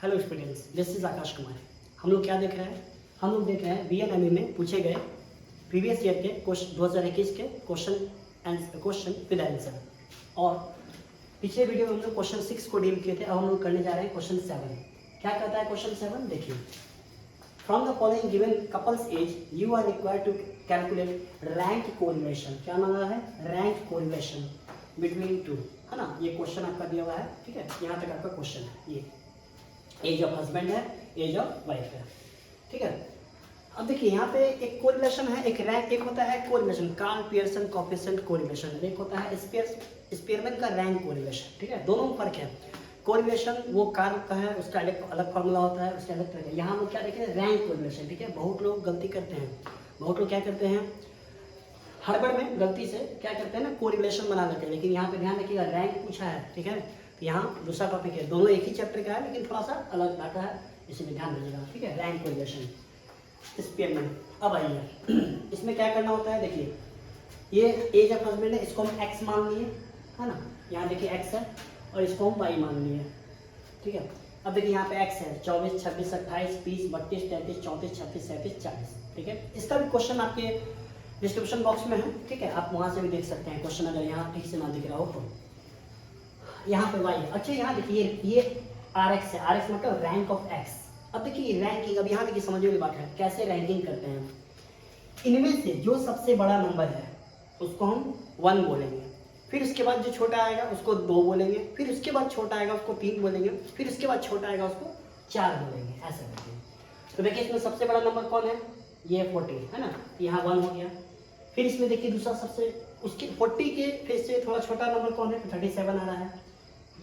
Hello students, this is Akash Kumar. हम लोग क्या देख रहे हैं? हम लोग देख रहे हैं BNME में पूछे गए प्रीवियस ईयर के क्वेश्चन 2021 के क्वेश्चन विद आंसर। और पिछले वीडियो में हम लोग क्वेश्चन 6 को डील किए थे। अब हम लोग करने जा रहे हैं क्वेश्चन 7। क्या कहता है क्वेश्चन 7? देखिए, from the following given couples as you are required to calculate rank correlation. क्या मांगा है? रैंक कोरिलेशन बिटवीन टू, है ना। ये क्वेश्चन आपका दिया हुआ है, ठीक है। यहाँ तक आपका क्वेश्चन है। ये एज ऑफ हस्बैंड है, एज ऑफ वाइफ है, ठीक है। अब देखिए यहाँ पे एक कोरिलेशन है, एक रैंक, एक होता है correlation Karl Pearson coefficient correlation, एक होता है स्पीयरमैन का रैंक कोरिलेशन, ठीक है। दोनों में फर्क है। कोरिलेशन वो कार्ल का है, उसका अलग फार्मूला होता है, उसका अलग तरह का। यहाँ हम क्या देखें? रैंक कोरिलेशन, ठीक है। बहुत लोग गलती करते हैं, बहुत लोग क्या करते हैं, हड़बड़ में गलती से क्या करते हैं ना, कोरिलेशन बना लेते हैं। लेकिन यहाँ पे ध्यान रखिएगा, रैंक पूछा है, ठीक है। तो यहाँ दूसरा टॉपिक है, दोनों एक ही चैप्टर का है लेकिन थोड़ा सा अलग डाटा है, इसीलिए ध्यान दीजिएगा, ठीक है। Rank correlation Spearman. अब आइए इसमें क्या करना होता है। देखिए, ये एज ऑफ हस्बैंड है, इसको हम एक्स मान लिए, है ना। यहाँ देखिए एक्स है और इसको हम वाई मान लिए, ठीक है। अब देखिए यहाँ पे एक्स है 24, 26, 28, 30, 32, 33, 34, 36, 37, 40, ठीक है। इसका भी क्वेश्चन आपके डिस्क्रिप्शन बॉक्स में है, ठीक है। आप वहाँ से भी देख सकते हैं क्वेश्चन, अगर यहाँ ठीक से ना दिख रहा हो तो। यहाँ पे वाई है। अच्छा, यहाँ देखिए ये आर एक्स है, आर एक्स मतलब रैंक ऑफ एक्स। अब देखिए रैंकिंग, अब यहाँ देखिए समझने वाली बात है, कैसे रैंकिंग करते हैं। इनमें से जो सबसे बड़ा नंबर है उसको हम 1 बोलेंगे, फिर उसके बाद जो छोटा आएगा उसको 2 बोलेंगे, फिर उसके बाद छोटा आएगा उसको 3 बोलेंगे, फिर उसके बाद छोटा आएगा उसको 4 बोलेंगे, ऐसा करते हैं। तो देखिए इसमें सबसे बड़ा नंबर कौन है? ये 40 है ना, यहाँ 1 हो गया। फिर इसमें देखिए दूसरा सबसे, उसके 40 के फिर से थोड़ा छोटा नंबर कौन है? 37 आ रहा है,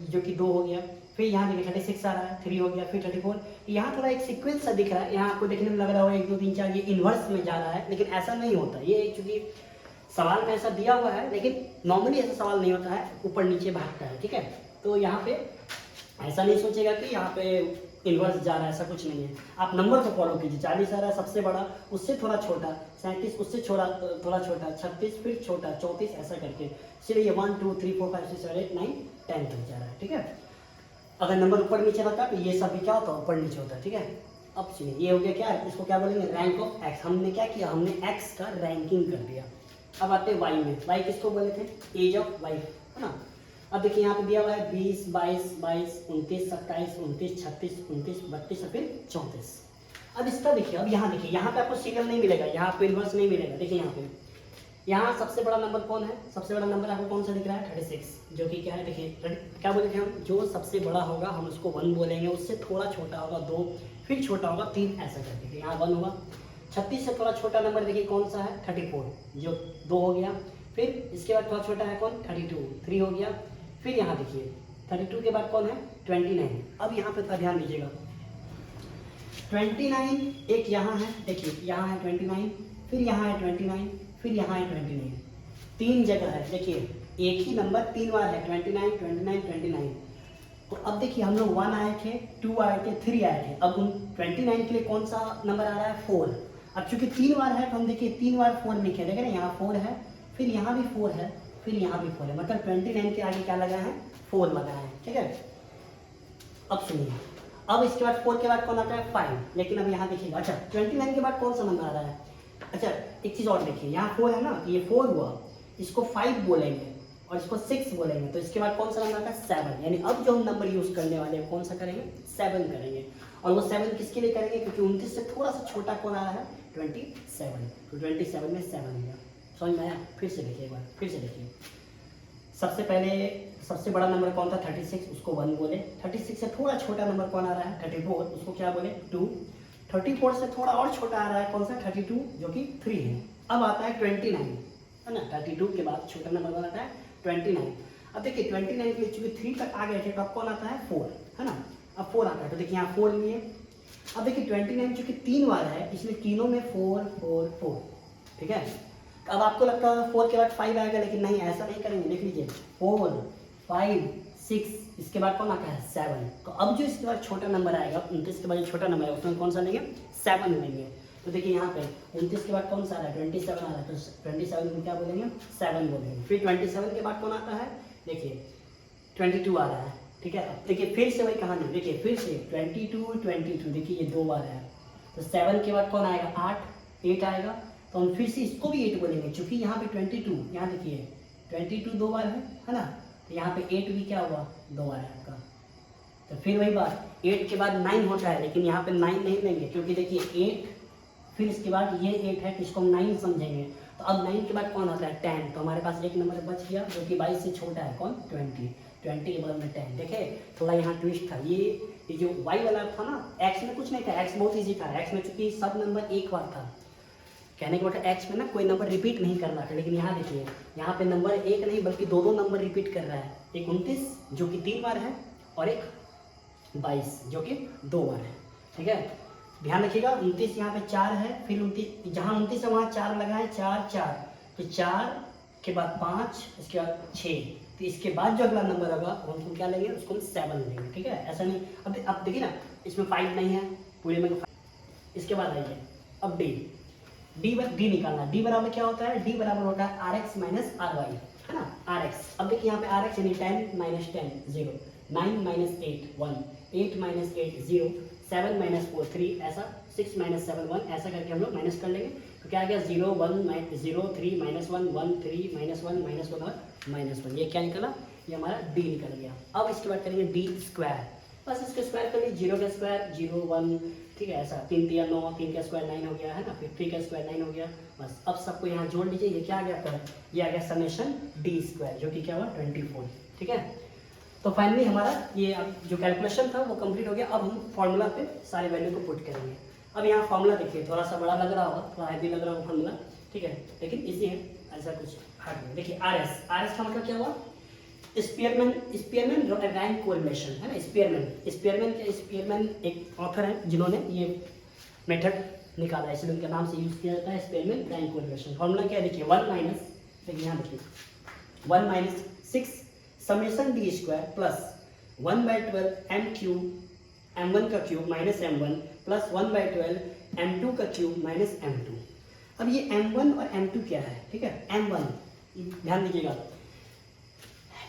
जो कि 2 हो गया। फिर यहाँ देखिए 36 आ रहा है, 3 हो गया, फिर 34। यहाँ थोड़ा एक सीक्वेंस सा दिख रहा है, यहाँ आपको देखने में लग रहा होगा 1 2 3 4 ये इन्वर्स में जा रहा है, लेकिन ऐसा नहीं होता। ये चूंकि सवाल में ऐसा दिया हुआ है, लेकिन नॉर्मली ऐसा सवाल नहीं होता है, ऊपर नीचे भागता है, ठीक है। तो यहाँ पे ऐसा नहीं सोचेगा कि यहाँ पे इन्वर्स जा रहा है, ऐसा कुछ नहीं है। आप नंबर को फॉलो कीजिए। 40 आ रहा है सबसे बड़ा, उससे थोड़ा छोटा, 37 उससे थोड़ा छोटा, 36 फिर छोटा, 34 ऐसा करके। चलिए ये 1 2 3 4 5 6 7 8 9 10 तक जा रहा है, ठीक है। अगर नंबर ऊपर नीचे रहता है तो ये सब भी क्या होता है? ऊपर नीचे होता है, ठीक है। अब सुनिए, ये हो गया क्या है, इसको क्या बोलेंगे? Rank of x. हमने क्या किया? हमने एक्स का रैंकिंग कर दिया। अब आते हैं वाई में। वाई किसको बोले थे? एज ऑफ वाइफ, है ना। अब देखिए यहाँ पे दिया हुआ है 20, 22, 22, 29, 27, 29, 36, 29, 32 और फिर 34। अब इसका देखिए, अब यहाँ देखिए, यहाँ पे आपको सीरियल नहीं मिलेगा, यहाँ पे इन्वर्स नहीं मिलेगा। देखिए यहाँ पे, यहाँ सबसे बड़ा नंबर कौन है? सबसे बड़ा नंबर आपको कौन सा दिख रहा है? 36, जो कि क्या है? देखिए क्या बोले थे हम, जो सबसे बड़ा होगा हम उसको 1 बोलेंगे, उससे थोड़ा छोटा होगा 2, फिर छोटा होगा 3, ऐसा करके। यहाँ 1 होगा। 36 से थोड़ा छोटा नंबर देखिए कौन सा है? 34, जो 2 हो गया। फिर इसके बाद थोड़ा छोटा है कौन? 32, 3 हो गया। फिर यहाँ देखिए 32 के बाद कौन है? 29। अब यहाँ पे थोड़ा ध्यान दीजिएगा, 29 एक यहाँ है, देखिए यहाँ है 29, फिर यहाँ है 29, फिर यहाँ है 29, 3 जगह है। देखिए एक ही नंबर 3 बार है, 29, 29, 29। तो अब देखिए हम लोग 1 आए थे, 2 आए थे, 3 आए थे। अब उन 29 के लिए कौन सा नंबर आ रहा है? 4। अब चूंकि 3 बार है तो हम देखिए 3 बार 4 लिखे, देखें ना, यहाँ 4 है, फिर यहाँ भी 4 है, फिर यहाँ भी 4 है, मतलब 29 के आगे क्या लगा है? 4 लगा है, ठीक है। अब सुनिए, अब इसके बाद 4 के बाद कौन आता है? 5। लेकिन अब यहाँ देखिएगा, अच्छा 29 के बाद कौन सा नंबर आ रहा है? अच्छा एक चीज़ और देखिए, यहाँ 4 है ना, तो ये 4 हुआ, इसको 5 बोलेंगे और इसको 6 बोलेंगे, तो इसके बाद कौन सा नंबर आता है? 7। यानी अब जो हम नंबर यूज़ करने वाले हैं कौन सा करेंगे? 7 करेंगे। और वो 7 किसके लिए करेंगे? क्योंकि 29 से थोड़ा सा छोटा कौन आ रहा है? 27। तो 27 में 7 हो गया। समझ में आया? फिर से देखिए एक बार, फिर से देखिए। सबसे पहले सबसे बड़ा नंबर कौन था? 36, उसको 1 बोले। 36 से थोड़ा छोटा नंबर कौन आ रहा है? 34, उसको क्या बोले? 2। 34 से थोड़ा और छोटा आ रहा है कौन सा? 32, जो कि 3 है। अब आता है 29, है ना। 32 के बाद छोटा नंबर कौन आता है? 29। अब देखिए 29 के लिए चूंकि 3 तक आ गए थे तो अब कौन आता है? 4, है ना। अब 4 आता है, तो देखिए यहाँ 4 लिए। अब देखिए 29 चूंकि 3 बार है, इसलिए तीनों में 4 4 4, ठीक है। अब आपको लगता है 4 के बाद 5 आएगा, लेकिन नहीं, ऐसा नहीं करेंगे। देख लीजिए 4 5 6, इसके बाद कौन आता है? 7। तो अब जो इसके बाद छोटा नंबर आएगा, 29 के बाद जो छोटा नंबर है उसमें कौन सा लेंगे? 7 लेंगे। तो देखिए यहाँ पे 29 के बाद कौन सा आ रहा है? 27 आ रहा है, तो 27 को क्या बोलेंगे? 7 बोलेंगे। फिर 27 के बाद कौन आता है? देखिए 22 आ रहा है, ठीक है। अब देखिए फिर से वही कहानी, देखिए फिर से 22 देखिए ये 2 बार है, तो 7 के बाद कौन आएगा 8 आएगा, तो हम फिर से इसको भी 8 बोलेंगे, क्योंकि यहाँ पे 22, यहाँ देखिए 22 2 बार है ना, तो यहाँ पे 8 भी क्या हुआ 2 बार है आपका। तो फिर वही बात 8 के बाद 9 होता है, लेकिन यहाँ पे 9 नहीं लेंगे, क्योंकि देखिए 8 फिर इसके बाद ये 8 है, तो इसको हम 9 समझेंगे। तो अब 9 के बाद कौन आता है 10, तो हमारे पास एक नंबर बच गया जो कि 22 से छोटा है, कौन 20 के बदल में 10। देखे थोड़ा यहाँ ट्विस्ट था, ये जो y वाला था ना, x में कुछ नहीं था, x बहुत ईजी था, x में चूंकि सब नंबर एक बार था, कहने के मतलब x में ना कोई नंबर रिपीट नहीं कर रहा था, लेकिन यहाँ देखिए यहाँ पे नंबर एक नहीं बल्कि दो नंबर रिपीट कर रहा है, एक 29 जो कि 3 बार है और एक 22 जो कि 2 बार है, ठीक है। ध्यान रखिएगा 29 यहाँ पे 4 है, फिर 29 जहाँ 29 है वहाँ 4 लगा है, 4 तो 4 के बाद 5, इसके बाद 6, तो इसके बाद जो अगला नंबर होगा उनको क्या लेंगे, उसको हम 7 लेंगे, ठीक है। ऐसा नहीं, अब देखिए ना इसमें 5 नहीं है पूरे में 5। इसके बाद आइए अब डी निकालना, डी बराबर क्या होता है, डी बराबर होता है RX माइनस RY, है ना RX। अब देखिए यहाँ पे RX यानी 10 माइनस 10 0, 9 माइनस 8 1, 8 माइनस 8 0, 7 माइनस 4 3, ऐसा 6 माइनस 7 1, ऐसा करके हम लोग माइनस कर लेंगे। तो क्या आ गया 0 1 0 3 माइनस 1 1 3 माइनस 1 माइनस 1 और माइनस 1, ये क्या निकला, ये हमारा डी निकल गया। अब इसके बाद करेंगे डी स्क्वायर, बस इसका स्क्वायर कर लीजिए, 0 का स्क्वायर 0 1, ठीक है, ऐसा 3 3 9, 3 का स्क्वायर 9 हो गया, है ना, फिर 3 का स्क्वायर 9 हो गया, बस। अब सबको यहाँ जोड़ लीजिए, ये क्या आ गया आपका, ये आ गया समेशन डी स्क्वायर जो कि क्या हुआ 24, ठीक है। तो फाइनली हमारा ये अब जो कैलकुलेशन था वो कंप्लीट हो गया। अब हम फॉर्मूला पे सारे वैल्यू को पुट करेंगे। अब यहाँ फॉर्मूला देखिए, थोड़ा सा बड़ा लग रहा होगा, थोड़ा हैवी लग रहा होगा फॉर्मूला, ठीक है, लेकिन इजी है, ऐसा कुछ हार्ड नहीं। देखिए RS का मतलब क्या हुआ, स्पीयरमैन रैंक कोरिलेशन, है ना, स्पीयरमैन एक ऑथर है जिन्होंने ये मेथड निकाला है, इसलिए उनके नाम से यूज किया जाता है स्पीयरमैन रैंक कोरिलेशन। फॉर्मूला क्या है देखिए 1 माइनस, देखिए यहाँ देखिए 1 minus 6 summation D square plus 1/12 m cube m1 का cube minus m1 plus 1/12 m2 का क्यूब माइनस m2। अब ये m1 और m2 क्या है, ठीक है, m1 ध्यान दीजिएगा,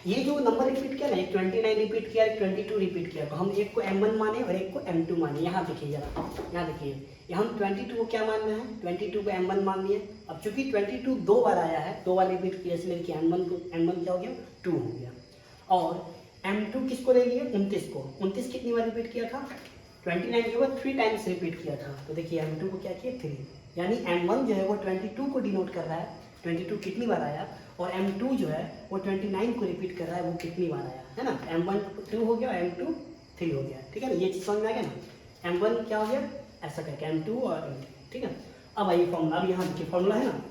ये जो नंबर रिपीट किया ना, एक 29 रिपीट किया, एक 22 रिपीट किया, तो हम एक को m1 माने और एक को m2 माने। यहाँ देखिए जरा, यहाँ देखिए हम 22 को क्या मान रहे हैं, 22 को m1 मान लिए। अब चूंकि 22 2 बार आया है, 2 बार रिपीट किया, इसलिए कि m1 क्या हो गया 2 हो गया, और m2 किसको ले लिए 29 को, 29 कितनी बार रिपीट किया था, 29 के बाद 3 टाइम्स रिपीट किया था, तो देखिए m2 को क्या किया 3, यानी m1 जो है वो 22 को डिनोट कर रहा है, 22 कितनी बार आया, और m2 जो है वो 29 को रिपीट कर रहा है, वो कितनी बार आया, है ना। m1 2 हो गया, m2 3 हो गया, ठीक है ना, ये चीज़ समझ में आ गया ना। m1 क्या हो गया ऐसा करके m2 और m3, ठीक है। अब आइए फॉर्मूला, अब यहाँ देखिए फॉर्मूला है ना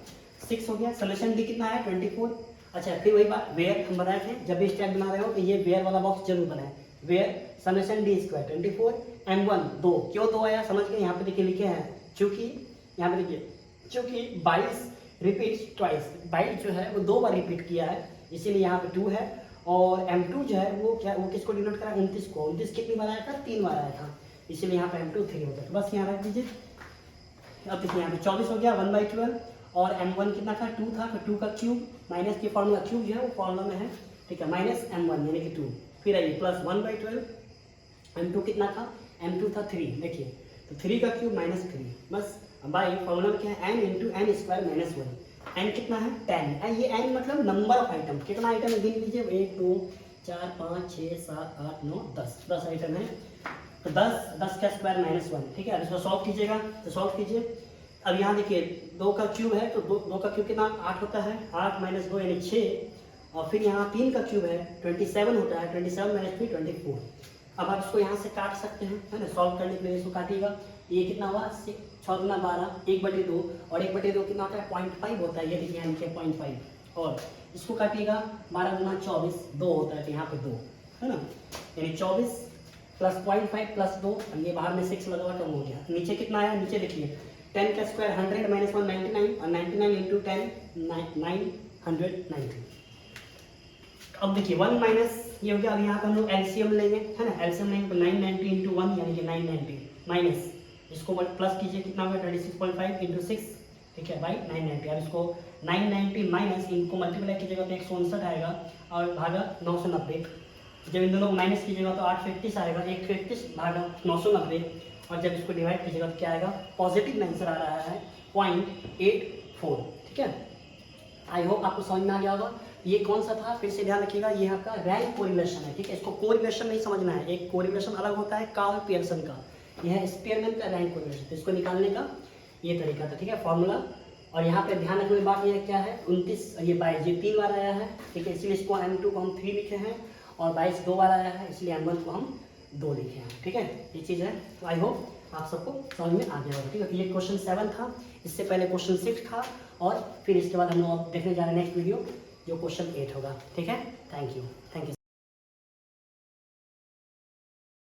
6 हो गया, सॉल्यूशन डी कितना है 24। अच्छा फिर वही बात, वेयर हम बनाए थे, जब भी स्टैक बना रहे हो तो ये वेयर वाला बॉक्स जरूर बनाए, where summation D square 24 m1 2, क्यों 2 आया समझ के, यहाँ पे देखिए लिखे हैं, चूँकि यहाँ पे देखिए चूँकि 22 रिपीट ट्वाइस, 22 जो है वो 2 बार रिपीट किया है, इसीलिए यहाँ पे 2 है, और m2 जो है वो क्या, वो किसको डिनोट करा 29 को, 29 कितनी बार आया था 3 बार आया था, इसीलिए यहाँ पे m2 3 होता है, बस यहाँ रख दीजिए। अब देखिए यहाँ पे 24 हो गया 1/12, और m1 कितना था 2 था, तो 2 का क्यूब माइनस के फॉर्मूला, क्यूब जो है वो फॉर्मूला में है, ठीक है, माइनस m1 यानी कि 2, फिर आइए प्लस 1/12, m2 कितना था, m2 था 3, देखिए तो 3 का क्यूब माइनस 3, बस बाई फॉर्मूला में क्या है n into n square minus 1, n कितना है 10, ये n मतलब नंबर ऑफ आइटम, कितना आइटम है गिन लीजिए, 1 2 4 5 6 7 8 9 10 आइटम है, तो 10 का स्क्वायर माइनस 1, ठीक है। अब इसको सॉल्व कीजिएगा, तो सॉल्व कीजिए। अब यहाँ देखिए 2 का क्यूब है, तो 2 का क्यूब कितना 8 होता है, 8 माइनस 2 यानी 6, और फिर यहाँ 3 का क्यूब है 27 होता है, 27 माइनस 3 24। अब आप इसको यहाँ से काट सकते हैं, है ना, सॉल्व करने के लिए इसको काटिएगा, ये कितना हुआ 6 6 12 1/2, और 1/2 कितना होता है 0.5 होता है, ये देखिए यहाँ लिखे 0.5, और इसको काटिएगा 12 गुना 24 2 होता है, तो यहाँ पे 2 है ना, यानी 24 प्लस 0.5 प्लस 2, ये बाहर में 6 लगा हुआ कम हो गया, नीचे कितना आया, नीचे देखिए 10 का स्क्वायर 100 माइनस 1 99, और 99 इंटू 10 990। अब देखिए 1 माइनस ये हो गया, अब यहाँ पे हम लोग एलसीएम लेंगे, है ना, एलसीएम लेंगे तो 990 इंटू 1 यानी कि 990 माइनस इसको प्लस कीजिए, कितना होगा 26.5 इंटू 6, ठीक है, बाई 990। अब इसको 990 माइनस इनको मल्टीप्लाई कीजिएगा तो 159 आएगा, और भागा 990, जब इन दोनों को माइनस कीजिएगा तो 831 आएगा, 131 भागा 990, और जब इसको डिवाइड कीजिएगा तो क्या आएगा, पॉजिटिव में आंसर आ रहा है 0.84। ठीक है, आई होप आपको समझ में आ गया होगा। ये कौन सा था, फिर से ध्यान रखिएगा, ये आपका रैंक कोरिलेशन है। ठीक है, इसको कोरिलेशन नहीं समझना है, एक कोरिलेशन अलग होता है कार्ल पियर्सन का, यह है स्पीयरमैन का रैंक कोरिलेशन। तो इसको निकालने का ये तरीका था। ठीक है, फॉर्मूला। और यहाँ पे ध्यान रखने की बात ये क्या है, 29 ये 22 ये 3 बार आया है। ठीक है, इसलिए इसको M2 को हम 3 लिखे हैं, और 22 2 बार आया है, इसलिए M1 को हम 2 लिखे हैं। ठीक है, ये चीज़ है। तो आई होप आप सबको समझ में आ गया होगा। ठीक है, तो ये क्वेश्चन 7 था, इससे पहले क्वेश्चन 6 था, और फिर इसके बाद हम लोग देखने जा रहे हैं नेक्स्ट वीडियो जो क्वेश्चन 8 होगा। ठीक है, थैंक यू।